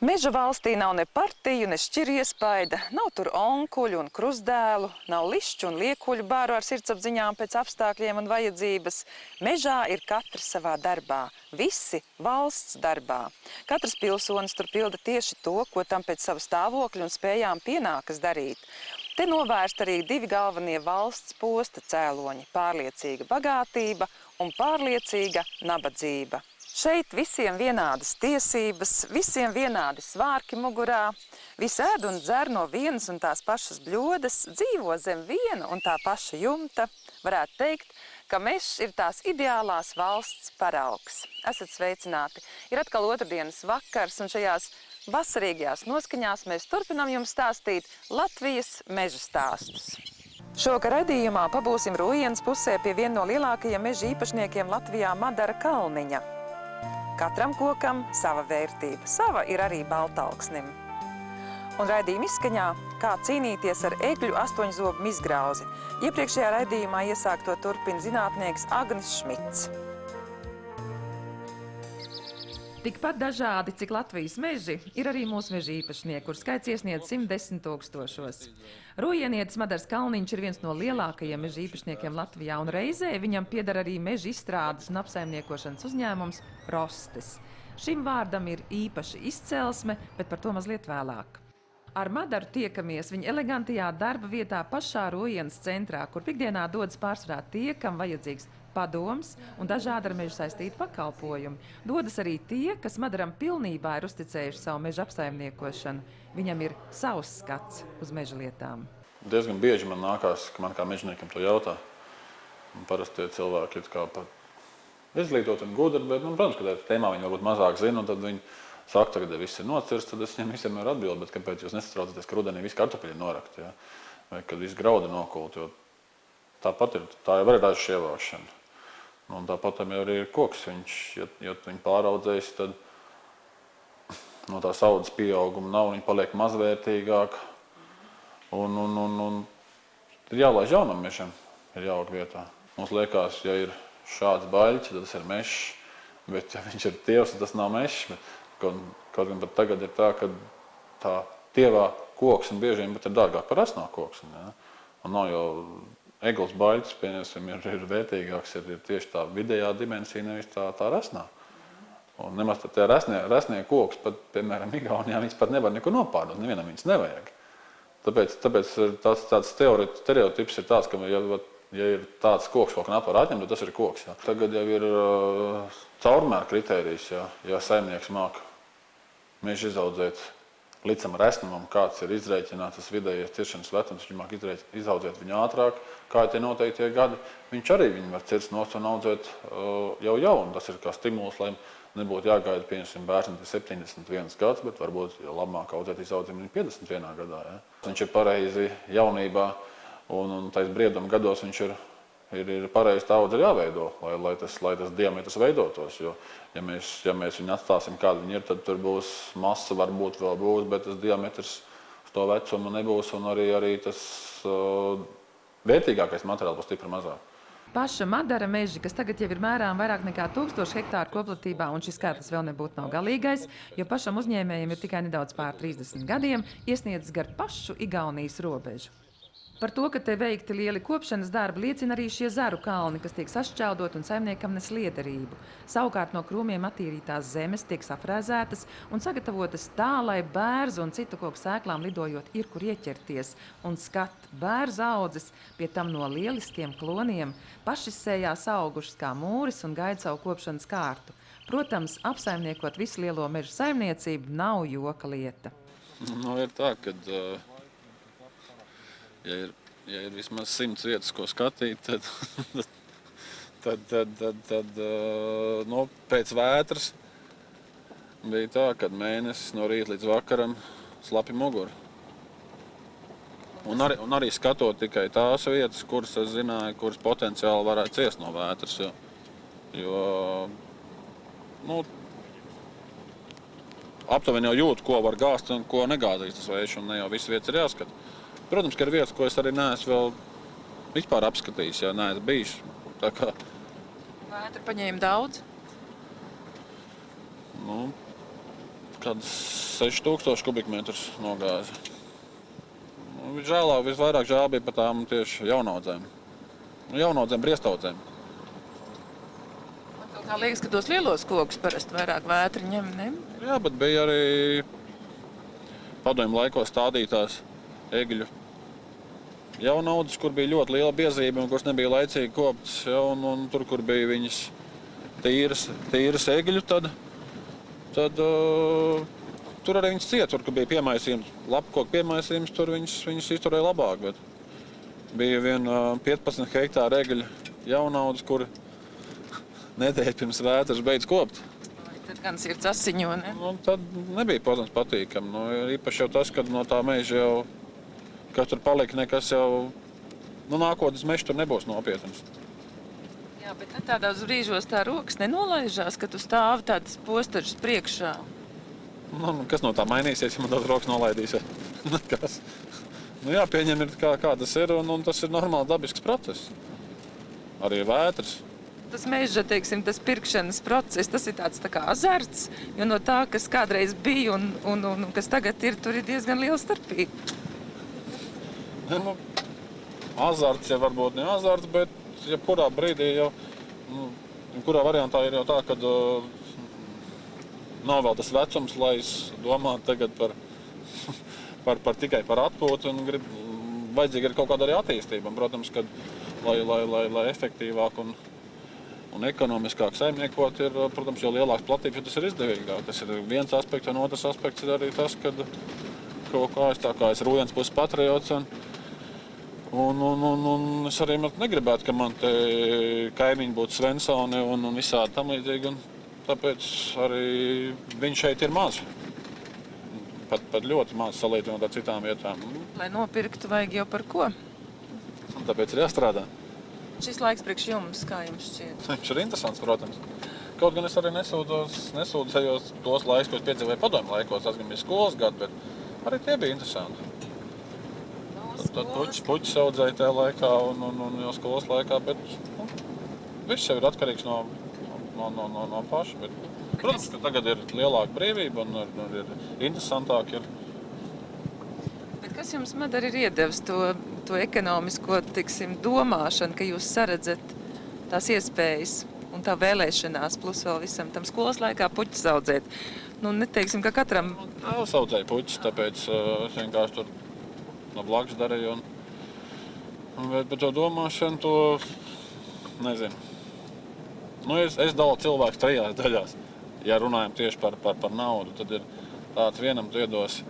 Meža valstī nav ne partiju, ne šķiru iespaida, nav tur onkuļu un krustdēlu, nav lišķu un liekuļu bāru ar sirdsapziņām pēc apstākļiem un vajadzības. Mežā ir katrs savā darbā, visi valsts darbā. Katrs pilsonis tur pilda tieši to, ko tam pēc sava stāvokļa un spējām pienākas darīt. Te novērst arī divi galvenie valsts posta cēloņi – pārliecīga bagātība un pārliecīga nabadzība. Šeit visiem vienādas tiesības, visiem vienādi svārki mugurā, visi ēd un dzer no vienas un tās pašas bļodas, dzīvo zem viena un tā paša jumta. Varētu teikt, ka mežs ir tās ideālās valsts paraugs. Esat sveicināti! Ir atkal otrdienas vakars, un šajās vasarīgajās noskaņās mēs turpinām jums stāstīt Latvijas meža stāstus. Šovakar raidījumā pabūsim Rujienas pusē pie viena no lielākajiem meža īpašniekiem Latvijā Madara Kalniņa. Katram kokam sava vērtība, sava ir arī baltalksnim. Un raidījuma izskaņā, kā cīnīties ar egļu astoņzobu mizgrauzi. Iepriekšējā raidījumā iesākto turpina zinātnieks Agnis Šmits. Tikpat dažādi, cik Latvijas meži, ir arī mūsu meža īpašnieki, kur skaits iesniedz 110 000. Rujienietis Madars Kalniņš ir viens no lielākajiem meža īpašniekiem Latvijā, un reizē viņam pieder arī meža izstrādes un apsaimniekošanas uzņēmums Rostes. Šim vārdam ir īpaša izcelsme, bet par to mazliet vēlāk. Ar Madaru tiekamies viņa elegantajā darba vietā pašā Rujienas centrā, kur pikdienā dodas pārsvarā tie, kam vajadzīgs padoms un dažādi ar mežu saistīti pakalpojumi. Dodas arī tie, kas Madaram pilnībā ir uzticējuši savu meža apsaimniekošanu. Viņam ir savs skats uz meža lietām. Diezgan bieži man nākās, ka man kā mežniekam to jautā. Un parasti tie cilvēki ir kā pat izglītot un gudri, bet, protams, ka tēmā viņi varbūt mazāk zina, un tad viņi saka, tagad, ja viss ir nocirsts, tad es viņiem visiem varu atbildēt, bet kāpēc jūs nesatraucaties, ka rudenī visi kartupeļi norakti, ja? Vai kad visi graudi nokult, jo tāpat ir, tā jau ir ražas ievākšana. Un tāpat tam jau arī ir koks, ja viņu pāraudzējis, tad no tās audzes pieauguma nav, viņi paliek mazvērtīgāk. Un ir jālaiž jaunam mežam, ir jāaug vietā. Mums liekas, ja ir šāds baļķis, tad tas ir mežs, bet ja viņš ir tievs, tad tas nav mežs. Kaut gan pat tagad ir tā, ka tā tievā koks un biežiem pat ir dārgāk par rasnā koks. Ja? Un nav jau eglis baļķis, pieņemsim, ir vērtīgāks, ir tieši tā vidējā dimensija, nevis tā rasnā. Un nemaz tie rasnie koks, pat, piemēram, Igaunijā, viņas pat nevar neko nopārdot, nevienam viņas nevajag. Tāpēc tāds stereotips ir tāds, ka ja ir tāds koks, ko nevar atņemt, tad tas ir koks. Ja. Tagad jau ir caurmēra kritērijs, ja saimnieks māk mežu izaudzēt līdz tam resnumam, kāds ir izrēķināts tas vidējais ciršanas vecums, viņš māk izaudzēt viņu ātrāk, kā tie noteiktie gadi, viņš arī viņu var cirst nost un audzēt jau jaunu. Tas ir kā stimuls, lai nebūtu jāgaida, pieņemsim, bērnam 71 gads, bet varbūt labāk audzēt izaudzēt viņu 51 gadā. Ja. Viņš ir pareizi jaunībā un tais brieduma gados viņš ir pareizi tā audze jāveido, lai tas diametrs veidotos, jo ja mēs viņu atstāsim, kāda viņi ir, tad tur būs masa, varbūt vēl būs, bet tas diametrs uz to vecumu nebūs, un arī tas vērtīgākais materiāls būs stipri mazāk. Paša Madara meži, kas tagad jau ir mērām vairāk nekā 1000 hektāru koplatībā, un šis skaitlis vēl nebūtu nav galīgais, jo pašam uzņēmējiem ir tikai nedaudz pār 30 gadiem, iesniedzis gar pašu Igaunijas robežu. Par to, ka te veikti lieli kopšanas darbi, liecina arī šie zaru kalni, kas tiek sašķeldot un saimniekam nes liederību. Savukārt no krūmiem attīrītās zemes tiek safrēzētas un sagatavotas tā, lai bērzu un citu koku sēklām lidojot ir, kur ieķerties. Un skat bērzu audzes, pie tam no lieliskiem kloniem, pašizsējās augušas kā mūris un gaida savu kopšanas kārtu. Protams, apsaimniekot visu lielo mežu saimniecību nav joka lieta. Ir tā, kad ja ir vismaz 100 vietas, ko skatīt, tad pēc vētras bija tā, kad mēnesis no rīta līdz vakaram slapi muguru. Un arī skatot tikai tās vietas, kuras es zināju, kuras potenciāli varētu ciest no vētras. Jo aptuveni jau jūtu, ko var gāzt un ko negāzīs tas vējš, un ne jau visas vietas ir jāskata. Protams, ka ir vietas, ko es arī neesmu vēl vispār apskatījis, ja neesmu bijis. Tā kā Vētra paņēma daudz? kāds 6000 kubikmetrus nogāzi. Visvairāk žēl bija par tām tieši jaunaudzēm. Jaunaudzēm, briestaudzēm. Man kā liekas, ka tos lielos kokus parasti vairāk vētri ņem, ne? Jā, bet bija arī padomju laikos stādītās egļu jaunaudzes, kur bija ļoti liela biezība un kuras nebija laicīgi koptas. Ja, un tur, kur bija viņas tīras egļu, tad tur arī viņas ciet. Tur, kur bija piemaisījums, lapkoku piemaisījums, tur viņas izturēja labāk. Bet bija viena 15 hektāra egļu jaunaudzes, kuri nedēļa pirms vētras beidz kopt. Tad gan sirds asiņo, ne? Tad nebija, protams, patīkami. Īpaši jau tas, kad no tā meža jau, kas tur palika, nekas jau, nākotnes mežs tur nebūs nopietns. Jā, bet tādos brīžos tā rokas nenolaižās, ka tu stāvi tādas postažas priekšā. Kas no tā mainīsies, ja man tās rokas nolaidīsies? Nekas. Jā, pieņem ir kā tas ir, un tas ir normāli dabisks process. Arī vētras. Tas meža, teiksim, tas pirkšanas process, tas ir tāds tā kā azarts, jo no tā, kas kādreiz bija un kas tagad ir, tur ir diezgan liela starpība. Azarts jau varbūt ne azarts, bet jebkurā brīdī jau, kurā variantā ir jau tā, kad nav vēl tas vecums, lai es domātu tagad tikai par atpūtu un vajadzīga ir kaut kāda arī attīstība. Protams, kad, lai efektīvāk un ekonomiskāk saimniekot, ir, protams, jo lielāks platības, jo tas ir izdevīgāk. Tas ir viens aspekts, un otrs aspekts ir arī tas, kad kā es Rūjens puses patriots, un es arī negribētu, ka man te kaimiņi būtu Svensoni un visādi tam līdzīgi, un tāpēc arī viņš šeit ir maz. Pat ļoti maz salīdzinot ar citām vietām. Lai nopirktu, vajag jau par ko? Un tāpēc ir jāstrādā. Šis laiks priekš jums, kā jums šķiet? Viņš ir interesants, protams. Kaut gan es arī nesūdzējos tos laikus, ko es piedzīvoju padomju laikos. Tas gan bija skolas gadi, bet arī tie bija interesanti. Tad puķis audzēja tajā laikā un jau skolas laikā, bet viss jau ir atkarīgs no paša. Bet, protams, ka tagad ir lielāka brīvība un ir interesantāk. Bet kas jums, Madara, ir iedevis to ekonomisko, teiksim, domāšanu, ka jūs saredzat tās iespējas un tā vēlēšanās, plus vēl visam tam skolas laikā puķis audzēt? Neteiksim, ka katram... Tēvs audzēja puķis, tāpēc es vienkārši tur no blakus darīju. Bet to domāšanu, to nezinu. Es dalu cilvēkus 3 daļās. Ja runājam tieši par naudu, tad ir tāds vienam tu iedos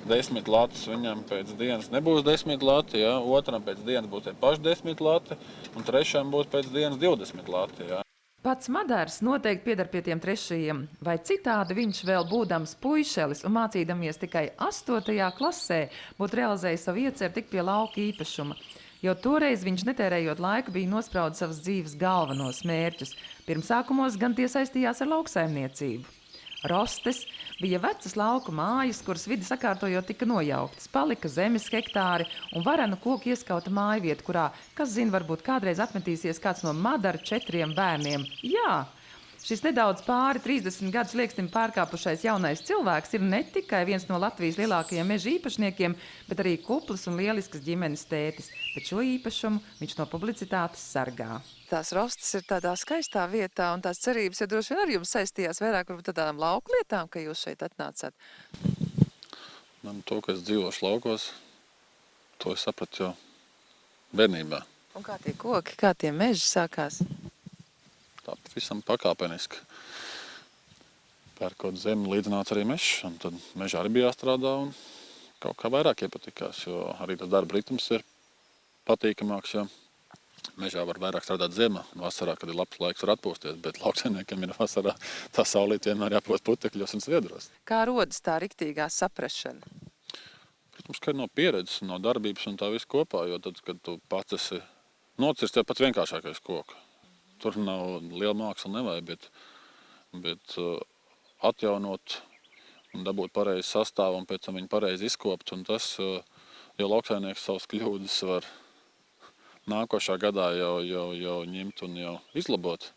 10 latus, viņam pēc dienas nebūs 10 lati, ja? Otram pēc dienas būs tie paši 10 lati, un trešam būs pēc dienas 20 lati. Ja? Pats Madars noteikti pieder pie tiem trešajiem, vai citādi viņš vēl būdams puišelis un mācīdamies tikai 8. klasē būtu realizējis savu ieceru tik pie lauka īpašuma. Jo toreiz viņš netērējot laiku bija nospraudis savas dzīves galvenos mērķus. Pirmsākumos gan tie saistījās ar lauksaimniecību. Rostes bija vecas lauku mājas, kuras vidi sakārtojot tika nojauktas. Palika zemes hektāri un varenu koku ieskauta mājvieta, kurā, kas zina, varbūt kādreiz atmetīsies kāds no Madara 4 bērniem. Jā! Šis nedaudz pāri 30 gadus lieksnim pārkāpušais jaunais cilvēks ir ne tikai viens no Latvijas lielākajiem meža īpašniekiem, bet arī kuplas un lieliskas ģimenes tētis. Bet šo īpašumu viņš no publicitātes sargā. Tās Rostes ir tādā skaistā vietā, un tās cerības jau droši vien ar jums saistījās vairāk varbūt tādām lauku lietām, ka jūs šeit atnācāt. To, ka es dzīvošu laukos, to es sapratu jau bērnībā. Un kā tie koki, kā tie meži sākās? Tā visam pakāpeniski. Pērkot zemi līdzināts arī mežs, un tad mežā arī bija jāstrādā, un kaut kā vairāk iepatikās, jo arī tas darba ritms ir patīkamāks, jo mežā var vairāk strādāt ziemā, un vasarā, kad ir labs laiks, var atpūsties, bet lauksaimniekiem ir vasarā tā saulīt vienmēr jāpūst putekļos un sviedros. Kā rodas tā riktīgā saprašana? Protams, ka no pieredzes, no darbības un tā viss kopā, jo tad, kad tu pats esi nocirst, jau pats vienkāršākais koks. Tur nav liela māksla nevajag, bet atjaunot un dabūt pareizi sastāvu un pēc tam viņu pareizi izkopt. Un tas, jo lauksaimnieks savas kļūdas var nākošā gadā jau ņemt un jau izlabot.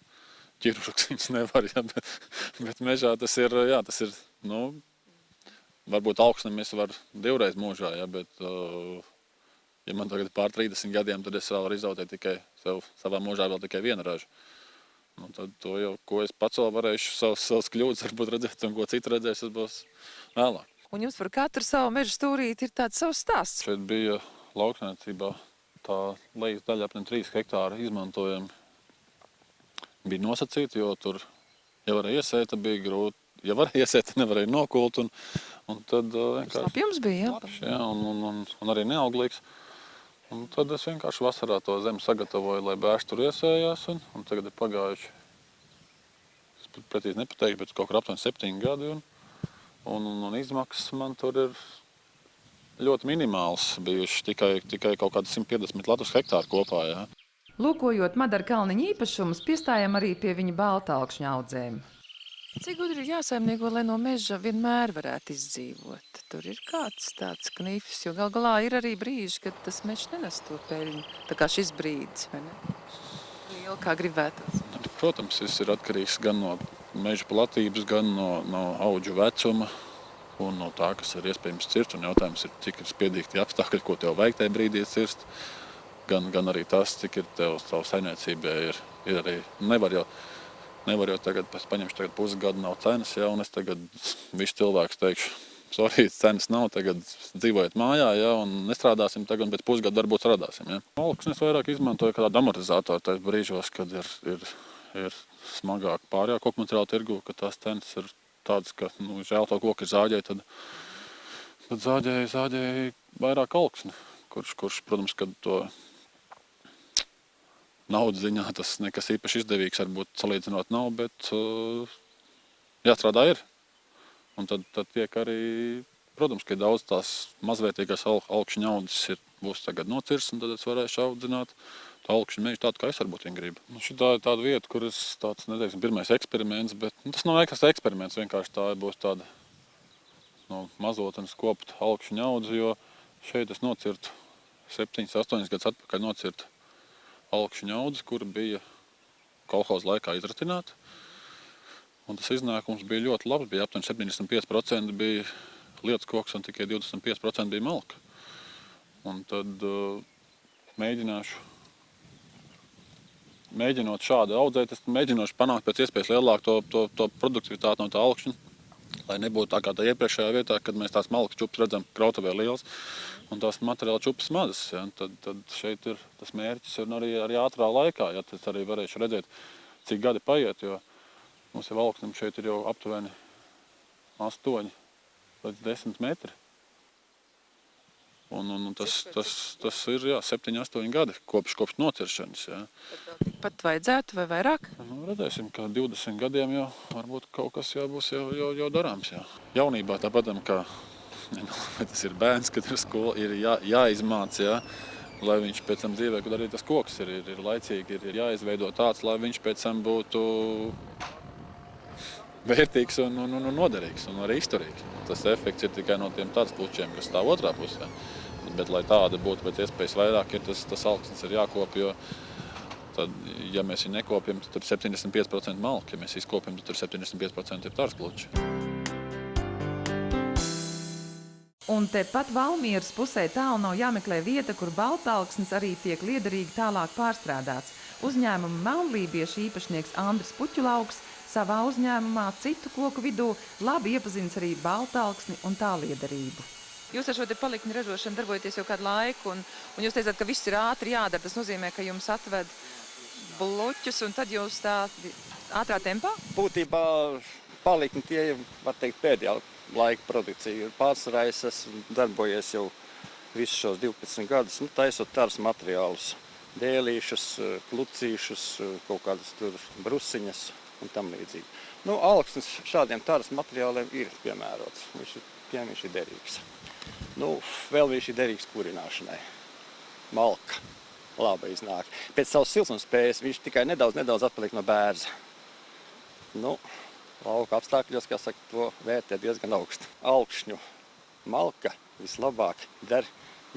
ķirurgs viņus nevar, ja, bet mežā tas ir, nu, varbūt augsne mēs var 2 reizes mūžā, ja, bet, ja man tagad pār 30 gadiem, tad es varu izautēt tikai savā mūžā vēl tikai 1 ražu. Nu, tad to jau, ko es pats vēl varēšu savas kļūdas varbūt redzēt, un ko citi redzēs, tas būs vēlāk. Un jums par katru savu meža stūrīti ir tāds savs stāsts. Šeit bija lauksaimniecībā tā lejas daļa apmēram 3 hektāri izmantojami. Bija nosacīti, jo tur, ja varēja iesēt, bija grūti. Ja varēja iesēt, nevarēja nokult, un tad vienkārši... Apjoms bija, jā? Labs, jā, un arī neauglīgs. Un tad es vienkārši vasarā to zemi sagatavoju, lai bērns tur iesējās, un tagad ir pagājuši, es precīzi nepateikšu, bet kaut kur aptuveni 7 gadi, un izmaksas man tur ir ļoti minimāls bijuši, tikai kaut kādi 150 latus hektāri kopā, jā. Lūkojot Madara Kalniņa īpašumus, piestājam arī pie viņa baltālkšņa audzēm. Cik gudri ir jāsaimnieko, lai no meža vienmēr varētu izdzīvot? Tur ir kāds tāds knifs, jo gal galā ir arī brīži, kad tas mežs nenes to peļņu. Tā kā šis brīdis, vai ne? Liela kā gribētos. Protams, viss ir atkarīgs gan no meža platības, gan no audžu vecuma un no tā, kas ir iespējams cirst. Un jautājums ir, cik ir spiedīgi tie apstākļi, ko tev vajag tajā brīdī cirst. Gan arī tas, cik ir tev savu saimniecībā ir arī Nevar jau tagad, paņemšu tagad pusgadu, nav cenas, ja, un es tagad visu cilvēku teikšu, sorry, cenas nav, tagad dzīvojiet mājā, ja, un nestrādāsim tagad, un pēc pusgadu varbūt strādāsim. Ja. Alksnes vairāk izmantoju kā tādu amortizatoru tais brīžos, kad ir smagāk pārējā koku materiāla tirgu, ka tās cenas ir tādas, ka, nu, žēl to koku ir zāģēji, tad zāģēji vairāk alksni, kurš, protams, kad to naudas ziņā tas nekas īpaši izdevīgs, varbūt salīdzinot nav, bet jāstrādā ir. Un tad tiek arī, protams, ka daudz tās mazvērtīgās alkšņa audzes būs tagad nocirsts, un tad es varēšu audzināt tā alkšņa mežu tādu, kā es varbūt viņu gribu. Nu, šitā ir tāda vieta, kur es tāds, neteiksim, pirmais eksperiments, bet tas nav nekas eksperiments, vienkārši tā būs tāda no mazotnes kopt alkšņa audze, jo šeit es nocirtu 7-8 gadus atpakaļ nocirtu alkšņa audzes, kura bija kolhoza laikā izratināta. Un tas iznākums bija ļoti labs, bija aptuveni 75% bija lietus koks un tikai 25% bija malka. Un tad mēģinot šādi audzēt, es mēģinošu panākt pēc iespējas lielāku to produktivitāti no tā alkšņa, lai nebūtu tā kā tā iepriekšējā vietā, kad mēs tās malkas čupas redzam krautavē liels un tās materiāla čupas mazas. Ja? Tad šeit ir tas mērķis un arī ātrā laikā, ja tad arī varēšu redzēt, cik gadi paiet, jo mums jau alksnim šeit ir jau aptuveni 8 līdz 10 metri. Un tas ir 7-8 gadi kopš nociršanas. Ja. Pat vajadzētu vai vairāk? Nu, redzēsim, ka 20 gadiem jau varbūt kaut kas jau būs jau darāms. Jā. Jaunībā tāpatam, kā vai tas ir bērns, kad ir skola, ir jāizmāc, ja, lai viņš pēc tam dzīvē, kad arī tas koks ir laicīgi, ir jāizveido tāds, lai viņš pēc tam būtu vērtīgs un noderīgs un arī izturīgs. Tas efekts ir tikai no tiem tāds klučiem, kas stāv otrā pusē. Bet, lai tāda būtu pēc iespējas vairāk, tas alksnis ir jākop, jo tad, ja mēs viņu nekopjam, tad ir 75% malka. Ja mēs izkopjam, tad ir 75% ir tārs kluči. Un tepat Valmieras pusē tālu nav jāmeklē vieta, kur baltalksnis arī tiek liederīgi tālāk pārstrādāts. Uzņēmuma melnlībiešu īpašnieks Andris Puķulauks savā uzņēmumā citu koku vidū labi iepazins arī baltalksni un tā liederību. Jūs ar šo te palikņu ražošanu darbojaties jau kādu laiku, un jūs teicāt, ka viss ir ātri jādara. Tas nozīmē, ka jums atved bloķus, un tad jūs tā ātrā tempā? Būtībā palikņi tie, var teikt, pēdējā laika produkcija. Pārsvarā es esmu darbojies jau visus šos 12 gadus, taisot tārs materiālus. Dēlīšus, klucīšus, kaut kādas tur brusiņas un tam līdzīgi. Nu, alksnis šādiem tāras materiāliem ir piemērots. Viņš ir derīgs. Nu, vēl viņš ir derīgs kurināšanai. Malka laba iznāk. Pēc savas siltumspējas viņš tikai nedaudz atpaliek no bērza. Nu, lauka apstākļos, kā saka, to vērtē diezgan augstu. Alkšņu malka vislabāk der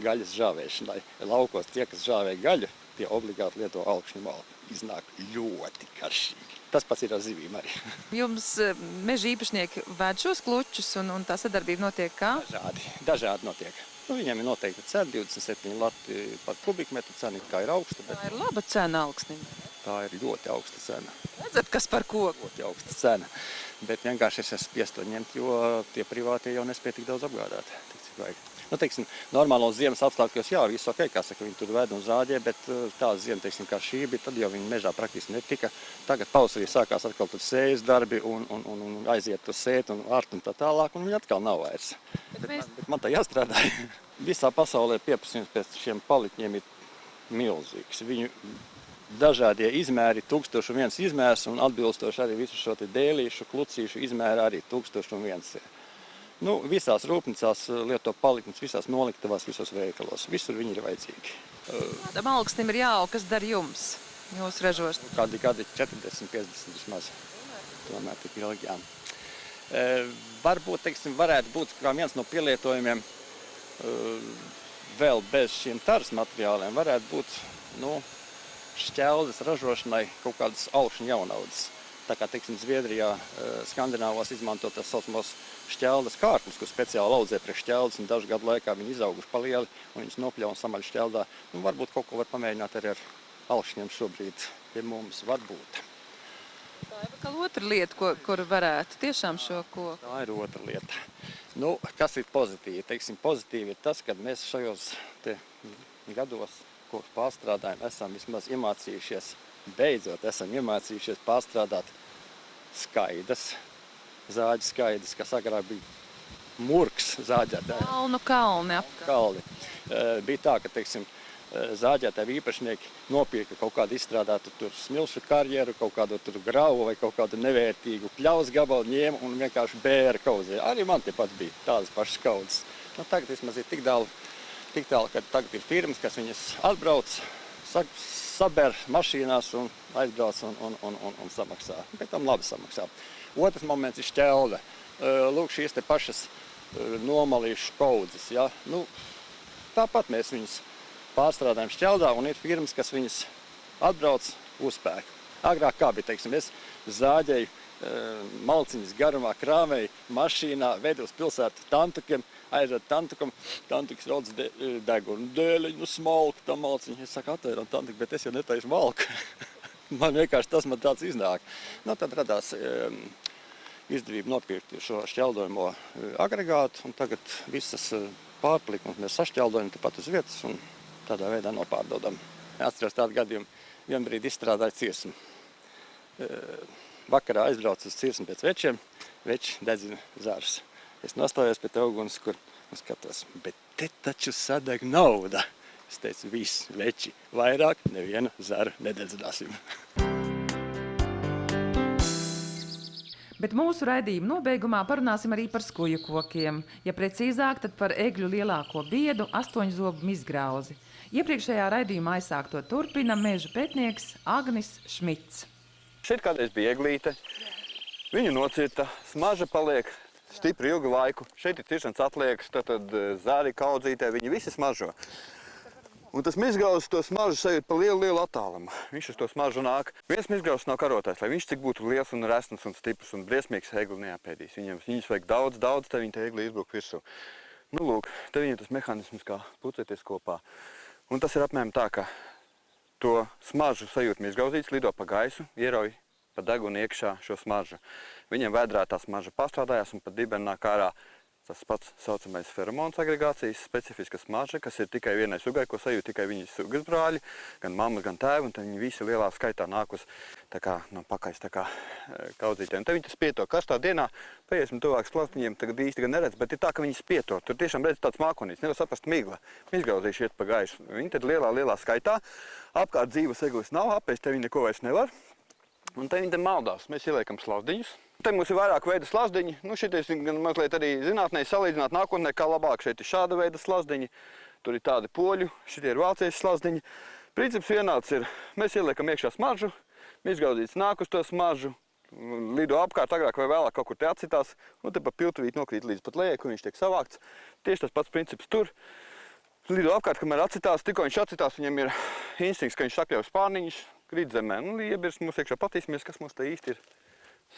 gaļas žāvēšanai. Laukos tie, kas žāvē gaļu, tie obligāti lieto alkšņu malku. Iznāk ļoti karšīgi. Tas pats ir ar zivīm arī. Jums meža īpašnieki vēd šos klučus un tā sadarbība notiek kā? Dažādi notiek. Nu, viņiem ir noteikti cena, 27 lati par kubikmetru cena, kā ir augsta. Bet Tā ir laba cena alksnim. tā ir ļoti augsta cena. Redzat, kas par koku? Ļoti augsta cena. Bet vienkārši es esmu spiests to ņemt, jo tie privātie jau nespēja tik daudz apgādāt. Tik, cik vajag. Nu, teiksim, normālos ziemas apstākļos, jā, viss ok, kā saka, viņi tur ved un zāģē, bet tās ziema, teiksim, kā šī bija, tad jau viņi mežā praktiski netika. Tagad pavasarī sākās atkal tur sējas darbi un aiziet tur sēt un ārt un tā tālāk, un viņi atkal nav vairs. Bet man tā jāstrādā. Visā pasaulē pieprasījums pēc šiem paliķiem ir milzīgs. Viņu dažādie izmēri, 1001 izmērs, un atbilstoši arī visu šo te dēlīšu, klucīšu izmēri arī 1001 ir. Nu, visās rūpnīcās lieto paliknes, visās noliktavās, visos veikalos. Visur viņi ir vajadzīgi. Tam alksnim ir jāaug, kas dar jums, jūsu ražos. Kādi 40, 50 vismaz. Tomēr tik ilgi, jā. Varbūt, teiksim, varētu būt kā viens no pielietojumiem vēl bez šiem taras materiāliem, varētu būt, nu, šķeldes ražošanai kaut kādas augšņu jaunaudas. Tā kā, teiksim, Zviedrijā, Skandināvos izmanto tās saucamos šķeldes kārklus, kur speciāli audzē priekš šķeldes, un dažu gadu laikā viņi izauguši pa lieli, un viņus nopļauj un samaļ šķeldā. Nu, varbūt kaut ko var pamēģināt arī ar alkšņiem šobrīd pie mums, varbūt. Tā ir vēl otra lieta, kur varētu tiešām šo koku. Tā ir otra lieta. Nu, kas ir pozitīvi? Teiksim, pozitīvi ir tas, ka mēs šajos te gados, ko pārstrādājam, esam vismaz iemācījušies, beidzot esam iemācījušies pārstrādāt skaidas, zāģi skaidas, kas agrāk bija murks zāģētāji. Kalni apkārt. Kalni. Bija tā, ka, teiksim, zāģētāji īpašnieki nopirka kaut kādu izstrādātu tur smilšu karjeru, kaut kādu tur gravu vai kaut kādu nevērtīgu pļaus gabalu ņēma un vienkārši bēra kaudzē. Arī man tepat bija tādas pašas kaudzes. Nu, tagad vismaz ir tik tālu, ka tagad ir firmas, kas viņas atbrauc, saber mašīnās un aizbrauc un samaksā. Pēc tam labi samaksā. Otrs moments ir šķelde. Lūk, šīs te pašas nomalīšu kaudzes. Ja? Nu, tāpat mēs viņas pārstrādājam šķeldā un ir firmas, kas viņas atbrauc uzpērk. Agrāk kā bija, teiksim, es zāģēju malciņas garumā, krāvēju mašīnā, vedu uz pilsētu tantukiem, aizvedu tantukam, tantuks rauc degunu, dēliņu, smalku, tam malciņu. Es saku, atvēram tantuku, bet es jau netaisu malku. Man vienkārši tas man tāds iznāk. Nu, tad radās izdevība nopirkt šo šķeldojamo agregātu, un tagad visas pārplikumus mēs sašķeldojam tepat uz vietas un tādā veidā nopārdodam. Atceros tādu gadījumu, vienbrīd izstrādāju cirsmu. Vakarā aizbraucu uz cirsmu pēc večiem, veči dedzina zarus. Es nostājos pie uguns, kur skatos, bet te taču sadeg nauda. Es teicu, viss, veči, vairāk nevienu zaru nededzināsim. Bet mūsu raidījuma nobeigumā parunāsim arī par skuju kokiem. Ja precīzāk, tad par egļu lielāko biedu 8-zobu mizgrauzi. Iepriekšējā raidījumā aizsākto turpina meža pētnieks Agnis Šmits. Šeit kādreiz bija eglīte, viņu nocirta, smaža paliek stipri ilgu laiku. Šeit ir ciršanas atliekas, tad zāri kaudzītē, viņi visi smažo. Un tas mizgrauzs to smažu sajūt pa lielu attālumu. Viņš uz to smažu nāk. Viens mizgrauzs nav karotājs, lai viņš cik būtu liels un resns un stiprs un briesmīgs egli neapēdīs. Viņus vajag daudz, tad viņi te egli izbruk virsū. Nu, lūk, te viņam tas mehānisms kā pucēties kopā. Un tas ir apmēram tā, ka to smaržu sajūt mizgrauzīts, lido pa gaisu, ierauj pa degunu iekšā šo smaržu. Viņam vēdrā tā smarža pārstrādājās un pa dibeni nāk ārā tas pats saucamais feromons agregācijas, specifiska smarža, kas ir tikai vienai sugai, ko sajūt tikai viņas sugas brāļi, gan mammas, gan tēvi, un tad viņi visi lielā skaitā nāk uz tā kā no pakaļs tā kā kaudzītēm. Tad viņi tas pieto karstā dienā, paiesim tuvāk slazdiņiem, tagad īsti gan neredz, bet ir tā, ka viņas pieto. Tur tiešām redz tāds mākonīts, nevar saprast migla. Izgrauzīši iet pa gaisu. Viņi tad lielā skaitā, apkārt dzīves eglis nav, apēst te viņi neko vairs nevar. Un te viņi te maldās. Mēs ieliekam slazdiņus. Te mums ir vairāk veida slazdiņi. Nu, šitais gan mazliet arī zinātnē salīdzināt nākotnē, kā labāk. Šeit ir šāda veida slazdiņi. Tur ir tādi poļu, šitie ir vāciešu slazdiņi. Princips vienāds ir, mēs ieliekam iekšā smaržu, izgraudzīts nāk uz to smaržu, lido apkārt, agrāk vai vēlāk kaut kur te atcitās, un te pa piltuvīt nokrīt līdz pat lejai, kur viņš tiek savākts. Tieši tas pats princips tur. Lido apkārt, kamēr atcitās, tikko viņš atcitās, viņam ir instinkts, ka viņš sakļauj spārniņus, grīdzemē. Nu, iebirs mūs iekšā, patīsimies, kas mums te īsti ir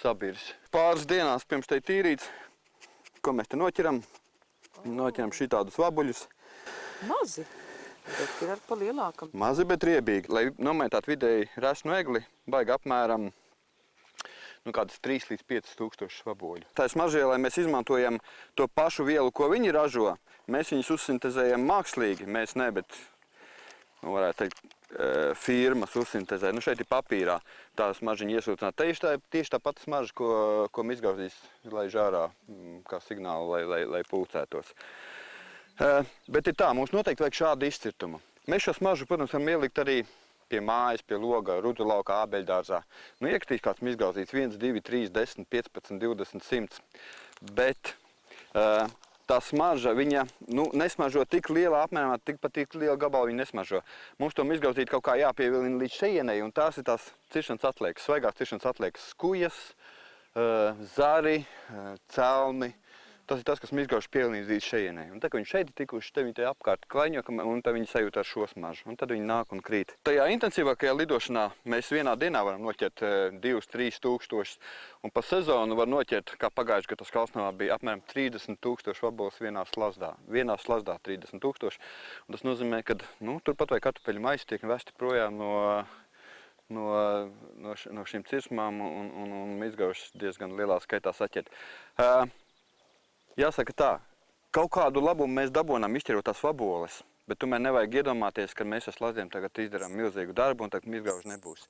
sabirs. Pāris dienās pirms te tīrīts, ko mēs te noķeram. Noķeram šitādus vabuļus. Mazi, bet ir ar pa lielākam. Mazi, bet riebīgi. Lai nomētātu vidēji resnu egli, baigi apmēram kādas 3 līdz 5 tūkstošus vaboļu. Tā smaržie, lai mēs izmantojam to pašu vielu, ko viņi ražo, mēs viņus uzsintezējam mākslīgi. Mēs ne, bet, varētu teikt, firmas uzsintezē. Šeit ir papīrā tā smažiņa iesūcināt. Tieši tā pati smarža, ko Mizgauzdīs laiž ārā kā signālu, lai pulcētos. Bet ir tā, mums noteikti vajag šādu izcirtumu. Mēs šo smaržu, protams, varam ielikt arī pie mājas, pie loga, rudzu laukā, ābeļdārzā. Iekritīs kāds Mizgauzdīts 1, 2, 3, 10, 15, 20, 100. Bet tā smarža, viņa nesmaržo tik lielā apmērā, tik liela gabala viņa nesmaržo. Mums to Mizgauzdīt kaut kā jāpievilina līdz šejienei, un tās ir tās ciršanas atliekas, svaigās ciršanas atliekas, skujas, zari, celmi. Tas ir tas, kas Mizgaužs pievilnīs līdz šejienei. Un tā, ka viņi šeit ir tikuši, te viņi te apkārt klaņo, un tad viņi sajūt ar šo smaržu. Un tad viņi nāk un krīt. Tajā intensīvākajā lidošanā mēs vienā dienā varam noķert 2–3 tūkstošus. Un pa sezonu var noķert, kā pagājuši, ka tas Kalsnavā bija apmēram 30 000 vaboles vienā slazdā. Vienā slazdā 30 000. Un tas nozīmē, ka turpat vai kartupeļu maisi tiek vesti projām no šīm cirsmām, un Mizgaužs diezgan lielā skaitā saķert. Jāsaka tā, kaut kādu labumu mēs dabonām izķerot tās vaboles, bet tomēr nevajag iedomāties, ka mēs ar slaziem tagad izdarām milzīgu darbu un tagad Mizgaužs nebūs.